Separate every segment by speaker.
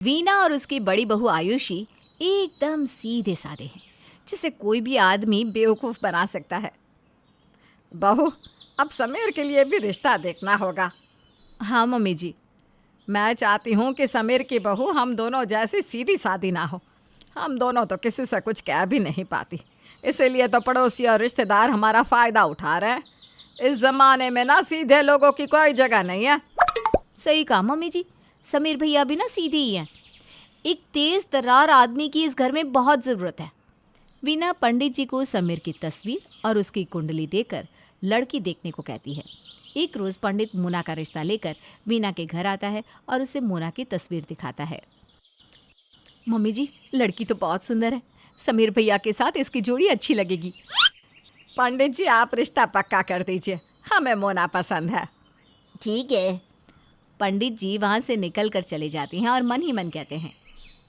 Speaker 1: वीना और उसकी बड़ी बहू आयुषी एकदम सीधे साधे हैं, जिसे कोई भी आदमी बेवकूफ़ बना सकता है।
Speaker 2: बहू, अब समीर के लिए भी रिश्ता देखना होगा।
Speaker 1: हाँ मम्मी जी।
Speaker 2: मैं चाहती हूँ कि समीर की बहू हम दोनों जैसी सीधी सादी ना हो। हम दोनों तो किसी से कुछ कह भी नहीं पाती, इसीलिए तो पड़ोसी और रिश्तेदार हमारा फ़ायदा उठा रहे हैं। इस ज़माने में ना सीधे लोगों की कोई जगह नहीं है।
Speaker 1: सही कहा मम्मी जी, समीर भैया भी ना सीधे ही हैं। एक तेज तर्रार आदमी की इस घर में बहुत ज़रूरत है। वीना पंडित जी को समीर की तस्वीर और उसकी कुंडली देकर लड़की देखने को कहती है। एक रोज़ पंडित मोना का रिश्ता लेकर वीना के घर आता है और उसे मोना की तस्वीर दिखाता है। मम्मी जी, लड़की तो बहुत सुंदर है, समीर भैया के साथ इसकी जोड़ी अच्छी लगेगी।
Speaker 2: पंडित जी, आप रिश्ता पक्का कर दीजिए, हमें मोना पसंद है।
Speaker 3: ठीक है।
Speaker 1: पंडित जी वहाँ से निकल कर चले जाते हैं और मन ही मन कहते हैं,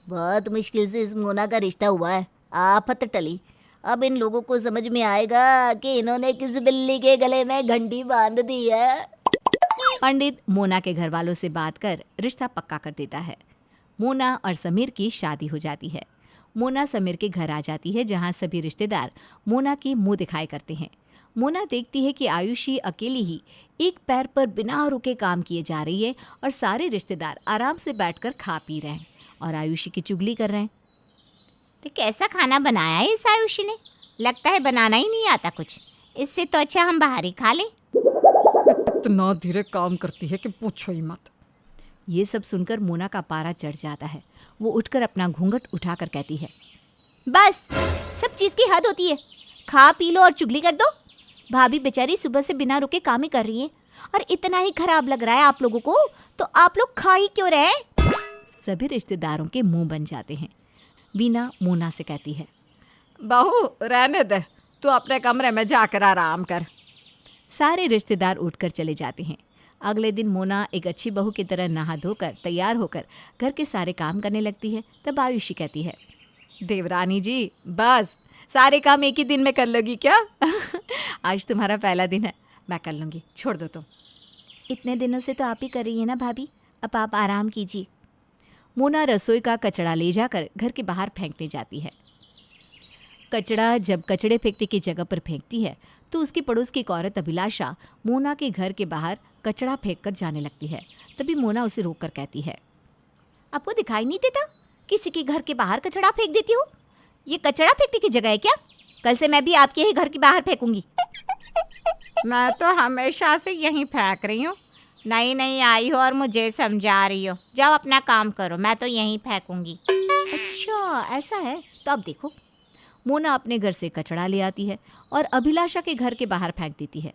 Speaker 3: बहुत मुश्किल से इस मोना का रिश्ता हुआ है, आफत टली। अब इन लोगों को समझ में आएगा कि इन्होंने किस बिल्ली के गले में घंटी बांध दी है।
Speaker 1: पंडित मोना के घर वालों से बात कर रिश्ता पक्का कर देता है। मोना और समीर की शादी हो जाती है। मोना समीर के घर आ जाती है, जहाँ सभी रिश्तेदार मोना की मुंह दिखाई करते हैं। मोना देखती है कि आयुषी अकेली ही एक पैर पर बिना रुके काम किए जा रही है और सारे रिश्तेदार आराम से बैठकर खा पी रहे हैं और आयुषी की चुगली कर रहे हैं।
Speaker 3: तो कैसा खाना बनाया है इस आयुषी ने? लगता है बनाना ही नहीं आता कुछ। इससे तो अच्छा हम बाहर ही खा लें।
Speaker 2: इतना धीरे काम करती है कि पूछो ही मत।
Speaker 1: ये सब सुनकर मोना का पारा चढ़ जाता है। वो उठकर अपना घूंघट उठाकर कहती है,
Speaker 3: बस, सब चीज़ की हद होती है। खा पी लो और चुगली कर दो। भाभी बेचारी सुबह से बिना रुके काम ही कर रही है और इतना ही खराब लग रहा है आप लोगों को, तो आप लोग खा ही क्यों रहे?
Speaker 1: सभी रिश्तेदारों के मुंह बन जाते हैं। वीना मोना से कहती है,
Speaker 2: बहू रहने दे, तू अपने कमरे में जाकर आराम कर।
Speaker 1: सारे रिश्तेदार उठकर चले जाते हैं। अगले दिन मोना एक अच्छी बहू की तरह नहा धोकर तैयार होकर घर के सारे काम करने लगती है। तब आयुषी कहती है,
Speaker 2: देवरानी जी, बस सारे काम एक ही दिन में कर लोगी क्या?
Speaker 1: आज तुम्हारा पहला दिन है, मैं कर लूँगी, छोड़ दो तुम।
Speaker 3: इतने दिनों से तो आप ही कर रही है ना भाभी, अब आप आराम कीजिए।
Speaker 1: मोना रसोई का कचड़ा ले जाकर घर के बाहर फेंकने जाती है। कचड़ा जब कचड़े फेंकने की जगह पर फेंकती है तो उसकी पड़ोस की एक औरत अभिलाषा मोना के घर के बाहर कचड़ा फेंक कर जाने लगती है। तभी मोना उसे रोक कर कहती है,
Speaker 3: आपको दिखाई नहीं देता किसी के घर के बाहर कचड़ा फेंक देती हो? ये कचड़ा फेंकने की जगह है क्या? कल से मैं भी आपके ही घर के बाहर फेंकूंगी।
Speaker 4: मैं तो हमेशा से यहीं फेंक रही हूँ, नई नई आई हो और मुझे समझा रही हो। जाओ अपना काम करो, मैं तो यहीं फेंकूंगी।
Speaker 1: अच्छा ऐसा है, तो अब देखो। मोना अपने घर से कचड़ा ले आती है और अभिलाषा के घर के बाहर फेंक देती है।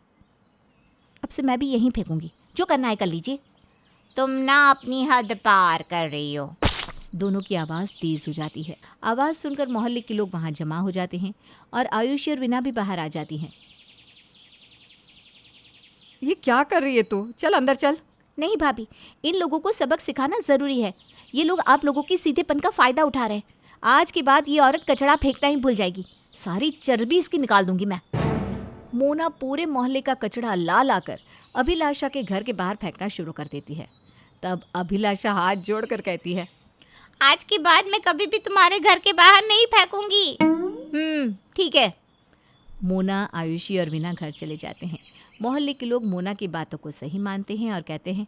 Speaker 1: अब से मैं भी यहीं फेंकूंगी, जो करना है कर लीजिए।
Speaker 4: तुम ना अपनी हद पार कर रही हो।
Speaker 1: दोनों की आवाज़ तेज़ हो जाती है। आवाज़ सुनकर मोहल्ले के लोग वहाँ जमा हो जाते हैं और आयुषी और वीना भी बाहर आ जाती हैं।
Speaker 2: ये क्या कर रही है तू? चल अंदर चल।
Speaker 3: नहीं भाभी, इन लोगों को सबक सिखाना ज़रूरी है। ये लोग आप लोगों की सीधेपन का फ़ायदा उठा रहे हैं। आज के बाद ये औरत कचड़ा फेंकना ही भूल जाएगी। सारी चर्बी इसकी निकाल दूंगी मैं। मोना पूरे मोहल्ले का कचड़ा ला ला कर अभिलाषा के घर के बाहर फेंकना शुरू कर देती है।
Speaker 1: तब अभिलाषा हाथ जोड़कर कहती है,
Speaker 4: आज के बाद मैं कभी भी तुम्हारे घर के बाहर नहीं फेंकूंगी।
Speaker 1: ठीक है। मोना, आयुषी और वीना घर चले जाते हैं। मोहल्ले के लोग मोना की बातों को सही मानते हैं और कहते हैं,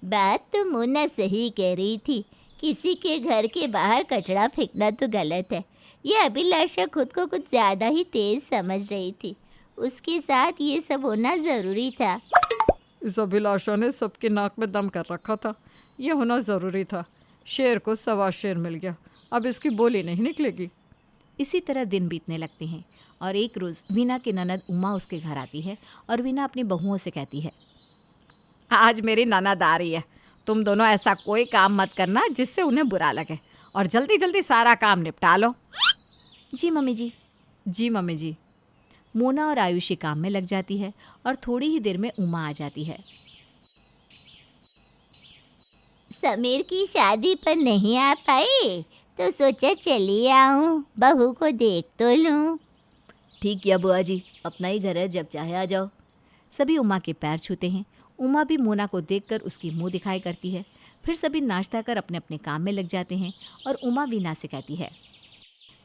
Speaker 3: बात तो मोना सही कह रही थी। किसी के घर के बाहर कचड़ा फेंकना तो गलत है। ये अभिलाषा खुद को कुछ ज़्यादा ही तेज समझ रही थी। उसके साथ ये सब होना ज़रूरी था।
Speaker 2: इस अभिलाषा ने सबके नाक में दम कर रखा था, ये होना ज़रूरी था। शेर को सवा शेर मिल गया, अब इसकी बोली नहीं निकलेगी।
Speaker 1: इसी तरह दिन बीतने लगते हैं और एक रोज़ वीना की ननद उमा उसके घर आती है और वीना अपनी बहुओं से कहती है,
Speaker 2: आज मेरी ननद आ रही है, तुम दोनों ऐसा कोई काम मत करना जिससे उन्हें बुरा लगे, और जल्दी जल्दी सारा काम निपटा लो।
Speaker 1: जी मम्मी जी।
Speaker 2: जी मम्मी जी।
Speaker 1: मोना और आयुषी काम में लग जाती है और थोड़ी ही देर में उमा आ जाती है।
Speaker 3: समीर की शादी पर नहीं आ पाए तो सोचा चली आऊं, बहू को देख तो लूं।
Speaker 1: ठीक किया बुआ जी, अपना ही घर है, जब चाहे आ जाओ। सभी उमा के पैर छूते हैं। उमा भी मोना को देखकर उसकी मुंह दिखाई करती है। फिर सभी नाश्ता कर अपने अपने काम में लग जाते हैं और उमा वीना से कहती है,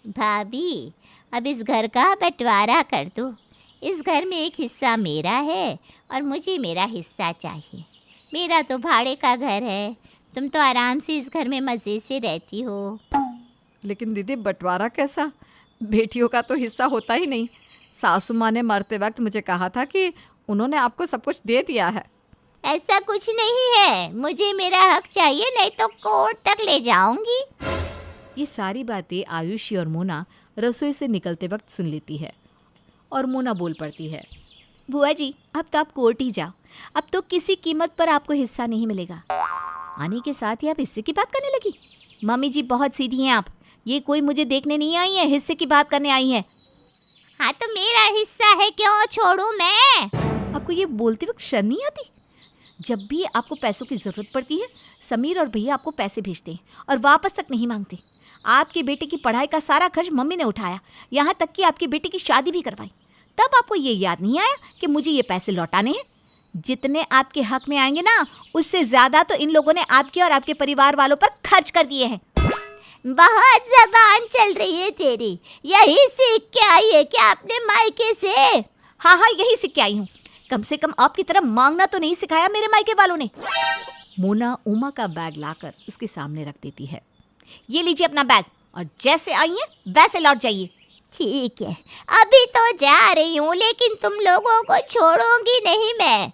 Speaker 4: भाभी, अब इस घर का बंटवारा कर दो। इस घर में एक हिस्सा मेरा है और मुझे मेरा हिस्सा चाहिए। मेरा तो भाड़े का घर है, तुम तो आराम से इस घर में मज़े से रहती हो।
Speaker 2: लेकिन दीदी बंटवारा कैसा? बेटियों का तो हिस्सा होता ही नहीं। सासू माँ ने मरते वक्त मुझे कहा था कि उन्होंने आपको सब कुछ दे दिया है।
Speaker 4: ऐसा कुछ नहीं है, मुझे मेरा हक चाहिए, नहीं तो कोर्ट तक ले जाऊंगी।
Speaker 1: ये सारी बातें आयुषी और मोना रसोई से निकलते वक्त सुन लेती है और मोना बोल पड़ती है,
Speaker 3: बुआ जी, अब तो आप कोर्ट ही जाओ। अब तो किसी कीमत पर आपको हिस्सा नहीं मिलेगा। आने के साथ ही आप हिस्से की बात करने लगी। मम्मी जी बहुत सीधी हैं आप। ये कोई मुझे देखने नहीं आई है, हिस्से की बात करने आई है।
Speaker 4: हाँ तो मेरा हिस्सा है, क्यों छोड़ूं मैं?
Speaker 3: आपको ये बोलते वक्त शर्म नहीं आती? जब भी आपको पैसों की ज़रूरत पड़ती है, समीर और भैया आपको पैसे भेजते हैं और वापस तक नहीं मांगते। आपके बेटे की पढ़ाई का सारा खर्च मम्मी ने उठाया, यहाँ तक कि आपके बेटे की शादी भी करवाई। तब आपको ये याद नहीं आया कि मुझे ये पैसे लौटाने हैं? जितने आपके हक में आएंगे ना, उससे ज़्यादा तो इन लोगों ने आपके और आपके परिवार वालों पर खर्च कर दिए हैं।
Speaker 4: बहुत जबान चल रही है तेरी। यही सीख के आई है क्या अपने मायके से?
Speaker 3: हाँ हाँ, यही सीख के आई हूँ। कम से कम आपकी तरह मांगना तो नहीं सिखाया मेरे मायके वालों ने।
Speaker 1: मोना उमा का बैग लाकर उसके सामने रख देती है।
Speaker 3: ये लीजिए अपना बैग और जैसे आई हैं वैसे लौट जाइए।
Speaker 4: ठीक है, अभी तो जा रही हूँ, लेकिन तुम लोगों को छोड़ूंगी नहीं मैं।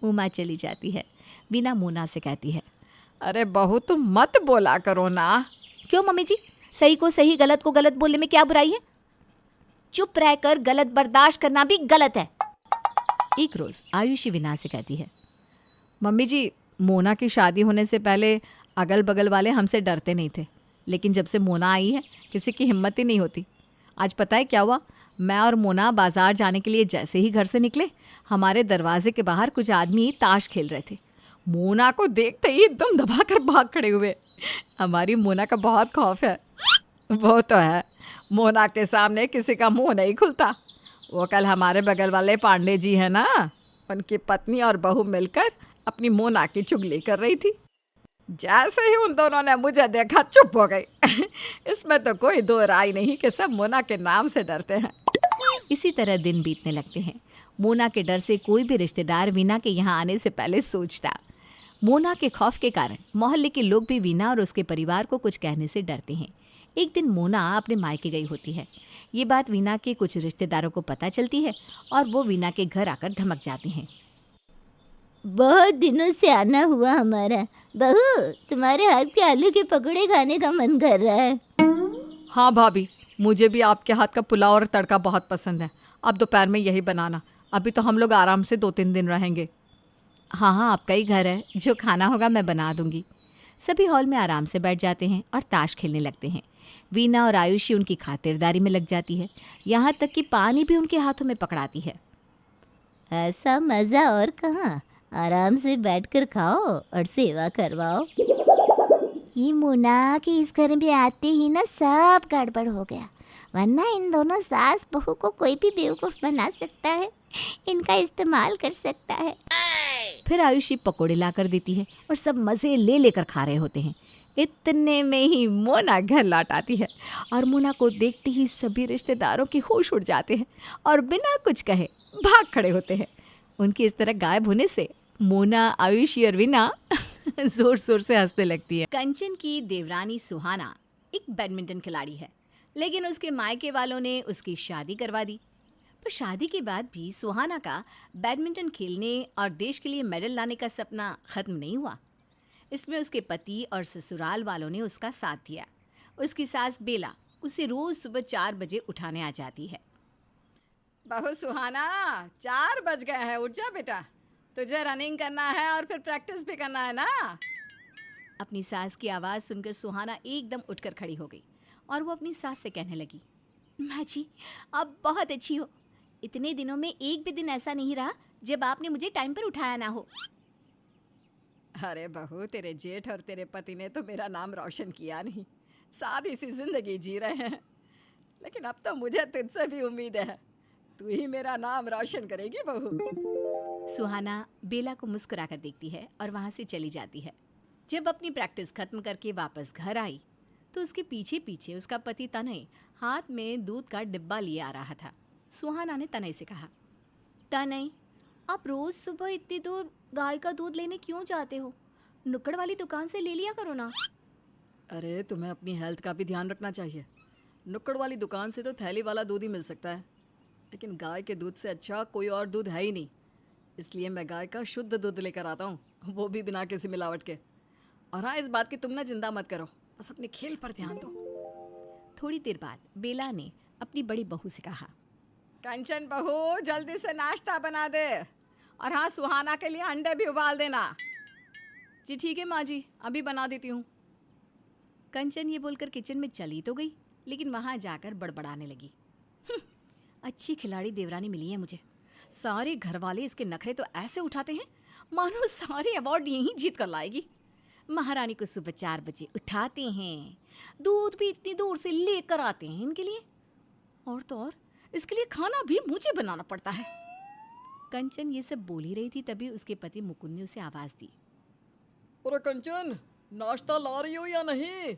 Speaker 1: उमा चली जाती है। वीना मोना से कहती है,
Speaker 2: अरे बहू तुम मत बोला करो ना।
Speaker 3: क्यों मम्मी जी, सही को सही गलत को गलत बोलने में क्या बुराई है? चुप रहकर गलत बर्दाश्त करना भी गलत है।
Speaker 1: एक रोज़ आयुषी वीना से कहती है, मम्मी जी, मोना की शादी होने से पहले अगल बगल वाले हमसे डरते नहीं थे, लेकिन जब से मोना आई है किसी की हिम्मत ही नहीं होती। आज पता है क्या हुआ? मैं और मोना बाजार जाने के लिए जैसे ही घर से निकले, हमारे दरवाजे के बाहर कुछ आदमी ताश खेल रहे थे। मोना को देखते ही एकदम दबाकर भाग खड़े हुए। हमारी मोना का बहुत खौफ है।
Speaker 2: वो तो है, मोना के सामने किसी का मुंह नहीं खुलता। वो कल हमारे बगल वाले पांडे जी हैं ना, उनकी पत्नी और बहू मिलकर अपनी मोना की चुगली कर रही थी। जैसे ही उन दोनों ने मुझे देखा चुप हो गई। इसमें तो कोई दो राय नहीं कि सब मोना के नाम से डरते हैं।
Speaker 1: इसी तरह दिन बीतने लगते हैं। मोना के डर से कोई भी रिश्तेदार वीना के यहाँ आने से पहले सोचता। मोना के खौफ के कारण मोहल्ले के लोग भी वीना और उसके परिवार को कुछ कहने से डरते हैं। एक दिन मोना अपने मायके गई होती है। ये बात वीना के कुछ रिश्तेदारों को पता चलती है और वो वीना के घर आकर धमक जाते हैं।
Speaker 4: बहुत दिनों से आना हुआ हमारा। बहू, तुम्हारे हाथ के आलू के पकौड़े खाने का मन कर रहा है।
Speaker 2: हाँ भाभी, मुझे भी आपके हाथ का पुलाव और तड़का बहुत पसंद है। अब दोपहर में यही बनाना। अभी तो हम लोग आराम से 2-3 दिन रहेंगे।
Speaker 1: हाँ हाँ, आपका ही घर है, जो खाना होगा मैं बना दूंगी। सभी हॉल में आराम से बैठ जाते हैं और ताश खेलने लगते हैं। वीना और आयुषी उनकी खातिरदारी में लग जाती है, यहाँ तक कि पानी भी उनके हाथों में पकड़ाती है।
Speaker 4: ऐसा मज़ा और कहाँ, आराम से बैठकर खाओ और सेवा करवाओ। ये मोना के इस घर में आते ही ना सब गड़बड़ हो गया, वरना इन दोनों सास बहू को कोई भी बेवकूफ़ बना सकता है, इनका इस्तेमाल कर सकता है।
Speaker 1: फिर आयुषी पकोड़े ला कर देती है और सब मज़े ले लेकर खा रहे होते हैं। इतने में ही मोना घर लौट आती है और मोना को देखते ही सभी रिश्तेदारों के होश उड़ जाते हैं और बिना कुछ कहे भाग खड़े होते हैं। उनकी इस तरह गायब होने से मोना, आयुषी और वीना जोर जोर से हंसने लगती है। कंचन की देवरानी सुहाना एक बैडमिंटन खिलाड़ी है, लेकिन उसके मायके वालों ने उसकी शादी करवा दी। पर शादी के बाद भी सुहाना का बैडमिंटन खेलने और देश के लिए मेडल लाने का सपना ख़त्म नहीं हुआ। इसमें उसके पति और ससुराल वालों ने उसका साथ दिया। उसकी सास बेला उसे रोज़ सुबह 4 बजे उठाने आ जाती है।
Speaker 2: बहू सुहाना, 4 बज गए हैं, उठ जा बेटा, तुझे रनिंग करना है और फिर प्रैक्टिस भी करना है ना।
Speaker 1: अपनी सास की आवाज़ सुनकर सुहाना एकदम उठकर खड़ी हो गई और वो अपनी सास से कहने लगी,
Speaker 3: माँ जी, आप बहुत अच्छी हो। इतने दिनों में एक भी दिन ऐसा नहीं रहा जब आपने मुझे टाइम पर उठाया ना हो।
Speaker 2: अरे बहू, तेरे जेठ और तेरे पति ने तो मेरा नाम रोशन किया नहीं, सादी सी जिंदगी जी रहे हैं, लेकिन अब तो मुझे तुझसे भी उम्मीद है, तू ही मेरा नाम रोशन करेगी बहू।
Speaker 1: सुहाना बेला को मुस्कुरा कर देखती है और वहाँ से चली जाती है। जब अपनी प्रैक्टिस खत्म करके वापस घर आई तो उसके पीछे पीछे उसका पति तनय हाथ में दूध का डिब्बा लिए आ रहा था। सुहाना ने तनय से कहा,
Speaker 3: तनय, आप रोज सुबह इतनी दूर गाय का दूध लेने क्यों जाते हो? नुक्कड़ वाली दुकान से ले लिया करो ना।
Speaker 2: अरे तुम्हें अपनी हेल्थ का भी ध्यान रखना चाहिए। नुक्कड़ वाली दुकान से तो थैली वाला दूध ही मिल सकता है, लेकिन गाय के दूध से अच्छा कोई और दूध है ही नहीं। इसलिए मैं गाय का शुद्ध दूध लेकर आता हूँ, वो भी बिना किसी मिलावट के। और हाँ, इस बात की तुम ना चिंता मत करो, बस अपने खेल पर ध्यान दो।
Speaker 1: थोड़ी देर बाद बेला ने अपनी बड़ी बहू से कहा,
Speaker 2: कंचन बहू, जल्दी से नाश्ता बना दे, और हाँ, सुहाना के लिए अंडे भी उबाल देना।
Speaker 1: जी ठीक है माँ जी, अभी बना देती हूँ। कंचन ये बोलकर किचन में चली तो गई, लेकिन वहाँ जाकर बड़बड़ाने लगी, अच्छी खिलाड़ी देवरानी मिली है मुझे। सारे घर वाले इसके नखरे तो ऐसे उठाते हैं मानो सारे अवार्ड यहीं जीत कर लाएगी। महारानी को सुबह 4 बजे उठाते हैं, दूध भी इतनी दूर से लेकर आते हैं इनके लिए, और तो और इसके लिए खाना भी मुझे बनाना पड़ता है। कंचन ये सब बोल ही रही थी, तभी उसके पति मुकुंद ने उसे आवाज़ दी,
Speaker 2: अरे कंचन, नाश्ता ला रही हो या नहीं?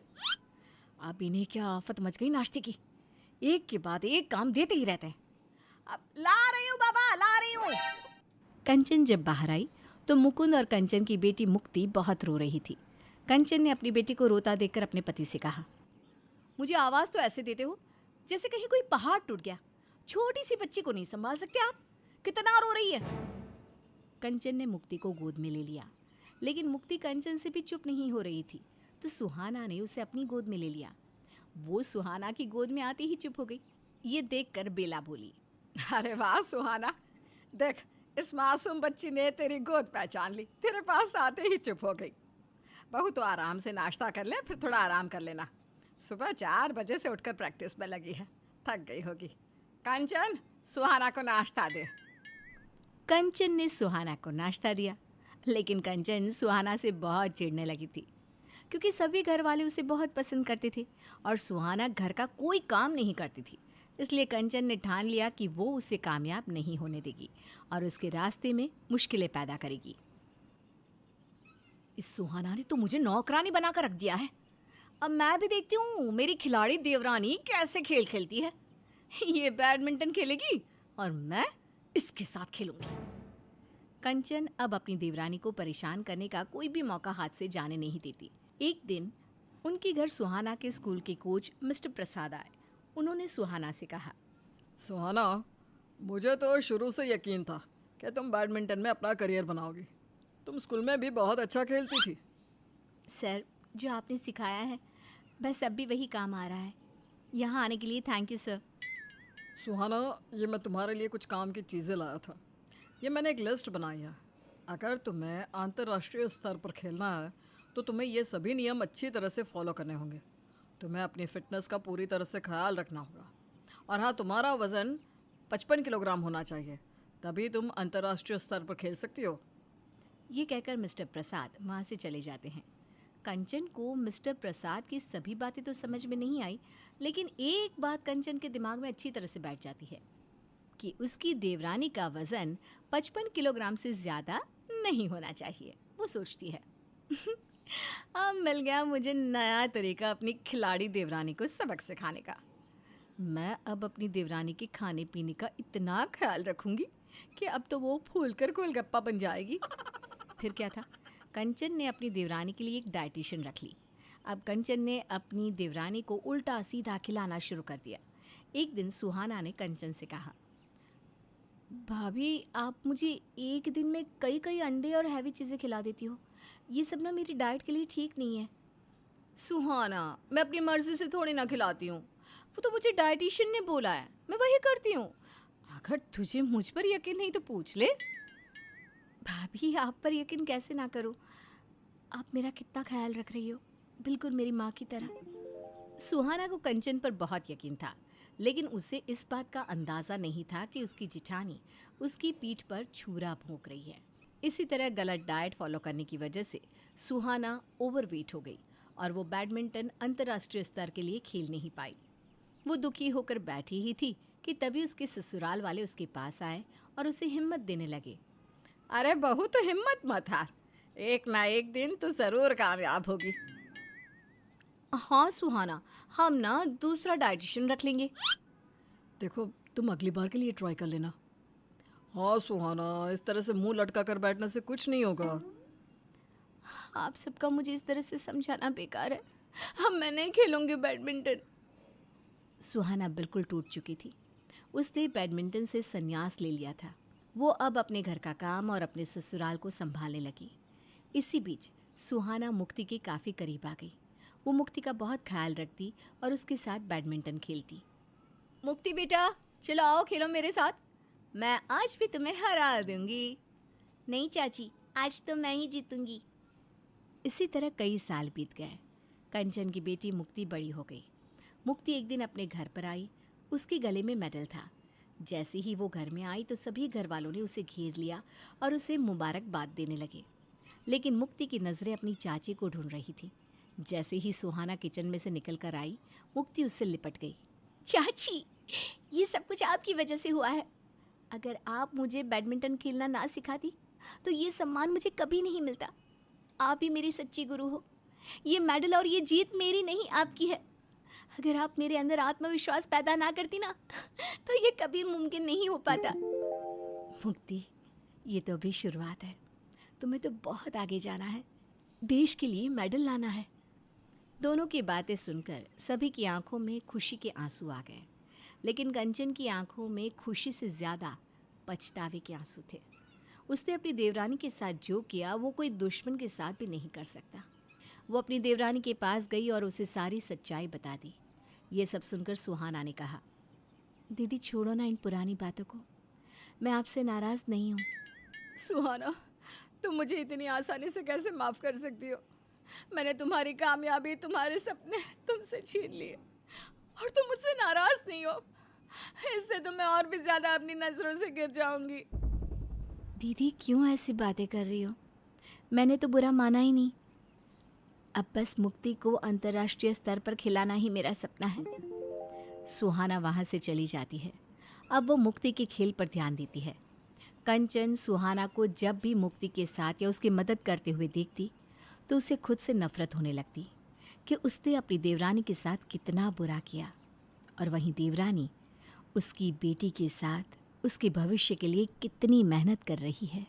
Speaker 1: अब इन्हें क्या आफत मच गई नाश्ते की, एक के बाद एक काम देते ही रहते हैं।
Speaker 2: अब ला रही हूँ बाबा, ला रही हूँ।
Speaker 1: कंचन जब बाहर आई तो मुकुंद और कंचन की बेटी मुक्ति बहुत रो रही थी। कंचन ने अपनी बेटी को रोता देखकर अपने पति से कहा, मुझे आवाज़ तो ऐसे देते हो जैसे कहीं कोई पहाड़ टूट गया। छोटी सी बच्ची को नहीं संभाल सकते आप? कितना रो रही है। कंचन ने मुक्ति को गोद में ले लिया, लेकिन मुक्ति कंचन से भी चुप नहीं हो रही थी, तो सुहाना ने उसे अपनी गोद में ले लिया। वो सुहाना की गोद में आते ही चुप हो गई। ये देखकर बेला बोली,
Speaker 2: अरे वाह सुहाना, देख इस मासूम बच्ची ने तेरी गोद पहचान ली, तेरे पास आते ही चुप हो गई। बहू तो आराम से नाश्ता कर ले, फिर थोड़ा आराम कर लेना। सुबह 4 बजे से उठकर प्रैक्टिस में लगी है, थक गई होगी। कंचन, सुहाना को नाश्ता दे।
Speaker 1: कंचन ने सुहाना को नाश्ता दिया, लेकिन कंचन सुहाना से बहुत चिढ़ने लगी थी, क्योंकि सभी घर वाले उसे बहुत पसंद करते थे और सुहाना घर का कोई काम नहीं करती थी। इसलिए कंचन ने ठान लिया कि वो उसे कामयाब नहीं होने देगी और उसके रास्ते में मुश्किलें पैदा करेगी। इस सुहाना ने तो मुझे नौकरानी बनाकर रख दिया है। अब मैं भी देखती हूँ मेरी खिलाड़ी देवरानी कैसे खेल खेलती है। ये बैडमिंटन खेलेगी और मैं इसके साथ खेलूंगी। कंचन अब अपनी देवरानी को परेशान करने का कोई भी मौका हाथ से जाने नहीं देती। एक दिन उनके घर सुहाना के स्कूल के कोच मिस्टर प्रसाद आए। उन्होंने सुहाना से कहा,
Speaker 2: सुहाना, मुझे तो शुरू से यकीन था कि तुम बैडमिंटन में अपना करियर बनाओगी। तुम स्कूल में भी बहुत अच्छा खेलती थी।
Speaker 3: सर, जो आपने सिखाया है बस अब भी वही काम आ रहा है। यहाँ आने के लिए थैंक यू सर।
Speaker 2: सुहाना, ये मैं तुम्हारे लिए कुछ काम की चीज़ें लाया था। ये मैंने एक लिस्ट बनाई है। अगर तुम्हें अंतर्राष्ट्रीय स्तर पर खेलना है तो तुम्हें ये सभी नियम अच्छी तरह से फॉलो करने होंगे। तुम्हें अपनी फ़िटनेस का पूरी तरह से ख्याल रखना होगा। और हाँ, तुम्हारा वज़न 55 किलोग्राम होना चाहिए, तभी तुम अंतर्राष्ट्रीय स्तर पर खेल सकती हो।
Speaker 1: ये कहकर मिस्टर प्रसाद वहाँ से चले जाते हैं। कंचन को मिस्टर प्रसाद की सभी बातें तो समझ में नहीं आई, लेकिन एक बात कंचन के दिमाग में अच्छी तरह से बैठ जाती है कि उसकी देवरानी का वज़न 55 किलोग्राम से ज़्यादा नहीं होना चाहिए। वो सोचती है, अब मिल गया मुझे नया तरीका अपनी खिलाड़ी देवरानी को सबक सिखाने का। मैं अब अपनी देवरानी के खाने पीने का इतना ख्याल रखूंगी कि अब तो वो फूल कर गोलगप्पा बन जाएगी। फिर क्या था, कंचन ने अपनी देवरानी के लिए एक डाइटिशियन रख ली। अब कंचन ने अपनी देवरानी को उल्टा सीधा खिलाना शुरू कर दिया। एक दिन सुहाना ने कंचन से कहा, भाभी आप मुझे एक दिन में कई कई अंडे और हैवी चीज़ें खिला देती हो, ये सब ना मेरी डाइट के लिए ठीक नहीं है। सुहाना, मैं अपनी मर्ज़ी से थोड़ी ना खिलाती हूँ, वो तो मुझे डाइटिशियन ने बोला है, मैं वही करती हूँ। अगर तुझे मुझ पर यकीन नहीं तो पूछ ले। भाभी आप पर यकीन कैसे ना करूँ, आप मेरा कितना ख्याल रख रही हो, बिल्कुल मेरी माँ की तरह। सुहाना को कंचन पर बहुत यकीन था, लेकिन उसे इस बात का अंदाज़ा नहीं था कि उसकी जिठानी उसकी पीठ पर छुरा भोंक रही है। इसी तरह गलत डाइट फॉलो करने की वजह से सुहाना ओवरवेट हो गई और वो बैडमिंटन अंतर्राष्ट्रीय स्तर के लिए खेल नहीं पाई। वो दुखी होकर बैठी ही थी कि तभी उसके ससुराल वाले उसके पास आए और उसे हिम्मत देने लगे।
Speaker 2: अरे बहू तो हिम्मत मत हार, एक ना एक दिन तू ज़रूर कामयाब होगी।
Speaker 1: हाँ सुहाना, हम ना दूसरा डाइटिशियन रख लेंगे।
Speaker 2: देखो तुम अगली बार के लिए ट्राई कर लेना। हाँ सुहाना, इस तरह से मुंह लटका कर बैठने से कुछ नहीं होगा।
Speaker 1: आप सबका मुझे इस तरह से समझाना बेकार है। हम मैं नहीं खेलूंगी बैडमिंटन। सुहाना बिल्कुल टूट चुकी थी। उसने बैडमिंटन से संन्यास ले लिया था। वो अब अपने घर का काम और अपने ससुराल को संभालने लगी। इसी बीच सुहाना मुक्ति के काफ़ी करीब आ गई। वो मुक्ति का बहुत ख्याल रखती और उसके साथ बैडमिंटन खेलती। मुक्ति बेटा, चलो आओ खेलो मेरे साथ। मैं आज भी तुम्हें हरा दूंगी।
Speaker 4: नहीं चाची, आज तो मैं ही जीतूंगी।
Speaker 1: इसी तरह कई साल बीत गए। कंचन की बेटी मुक्ति बड़ी हो गई। मुक्ति एक दिन अपने घर पर आई। उसके गले में मेडल था। जैसे ही वो घर में आई तो सभी घर वालों ने उसे घेर लिया और उसे मुबारकबाद देने लगे। लेकिन मुक्ति की नज़रें अपनी चाची को ढूंढ रही थी। जैसे ही सुहाना किचन में से निकल कर आई, मुक्ति उससे लिपट गई।
Speaker 3: चाची, ये सब कुछ आपकी वजह से हुआ है। अगर आप मुझे बैडमिंटन खेलना ना सिखाती तो ये सम्मान मुझे कभी नहीं मिलता। आप ही मेरी सच्ची गुरु हो। ये मेडल और ये जीत मेरी नहीं, आपकी है। अगर आप मेरे अंदर आत्मविश्वास पैदा ना करती ना तो ये कभी मुमकिन नहीं हो पाता।
Speaker 1: मुक्ति, ये तो अभी शुरुआत है। तुम्हें तो बहुत आगे जाना है। देश के लिए मेडल लाना है। दोनों की बातें सुनकर सभी की आंखों में खुशी के आंसू आ गए। लेकिन कंचन की आंखों में खुशी से ज़्यादा पछतावे के आंसू थे। उसने अपनी देवरानी के साथ जो किया वो कोई दुश्मन के साथ भी नहीं कर सकता। वो अपनी देवरानी के पास गई और उसे सारी सच्चाई बता दी। ये सब सुनकर सुहाना ने कहा, दीदी छोड़ो ना इन पुरानी बातों को। मैं आपसे नाराज़ नहीं हूँ।
Speaker 2: सुहाना, तुम मुझे इतनी आसानी से कैसे माफ़ कर सकती हो? मैंने तुम्हारी कामयाबी, तुम्हारे सपने तुमसे छीन लिए और तुम मुझसे नाराज़ नहीं हो। इससे तो मैं और भी ज़्यादा अपनी नज़रों से गिर जाऊंगी।
Speaker 1: दीदी क्यों ऐसी बातें कर रही हो? मैंने तो बुरा माना ही नहीं। अब बस मुक्ति को अंतर्राष्ट्रीय स्तर पर खिलाना ही मेरा सपना है। सुहाना वहाँ से चली जाती है। अब वो मुक्ति के खेल पर ध्यान देती है। कंचन सुहाना को जब भी मुक्ति के साथ या उसकी मदद करते हुए देखती तो उसे खुद से नफरत होने लगती कि उसने अपनी देवरानी के साथ कितना बुरा किया। और वहीं देवरानी उसकी बेटी के साथ उसके भविष्य के लिए कितनी मेहनत कर रही है।